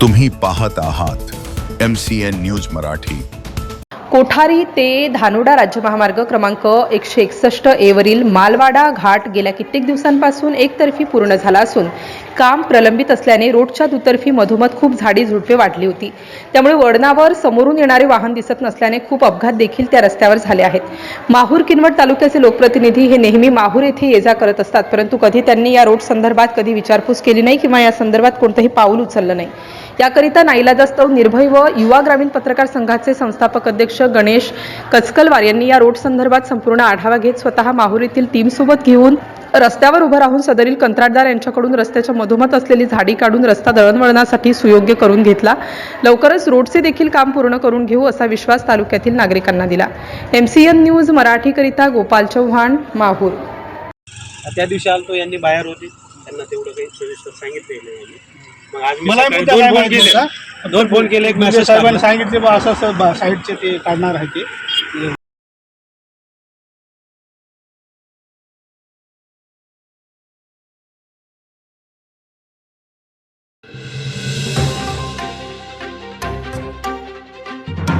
तुम्ही पाहत आहात MCN न्यूज मराठी। कोठारी ते धानोडा राज्य महामार्ग क्रमांक 161 ए वरील मालवाडा घाट गेल्या कित्येक दिवसांपासून एकतर्फी पूर्ण झाला असून काम प्रलंबित असल्याने रोडच्या दुतर्फी मधोमध खूप झाडी झुडपे वाढली होती। त्यामुळे वळणावर समोरून येणारे वाहन दिसत नसल्याने खूप अपघात देखील त्या रस्त्यावर झाले आहेत। माहूर किनवट तालुक्याचे लोकप्रतिनिधी हे नेहमी माहूर येथे ये जा करत असतात, परंतु कधी त्यांनी या रोड संदर्भात कधी विचारपूस केली नाही किंवा या संदर्भात कोणतेही पाऊल उचललं नाही। याकरिता नाईलाजास्तव निर्भय व युवा ग्रामीण पत्रकार संघाचे संस्थापक अध्यक्ष गणेश कचकलवार यांनी या रोड संदर्भात संपूर्ण आढावा घेत स्वतः माहूर येथील टीम सोबत घेऊन रस्त्यावर उभं राहून सदरील कंत्राटदार यांच्याकडून रस्त्याच्या मधोमध असलेली झाडी काढून रस्ता दळणवळणासाठी सुयोग्य करून घेतला। लवकरच रोडचे देखील काम पूर्ण करून घेऊ असा विश्वास तालुक्यातील नागरिकांना दिला। MCN न्यूज मराठीकरिता गोपाल चव्हाण, माहूर। त्या दिवशी आलतो, यांनी बाहेर होते, त्यांना तेवढं काही सविस्तर सांगितलं नाही। मग आज मी मला सकाळी मुद्दा दोन काय फोन माहिती केले, होता? दोन फोन केले, एक म्हणजे मेसेज साहेबांनी सांगितले बा असं साईडचे ते काढणार आहे ते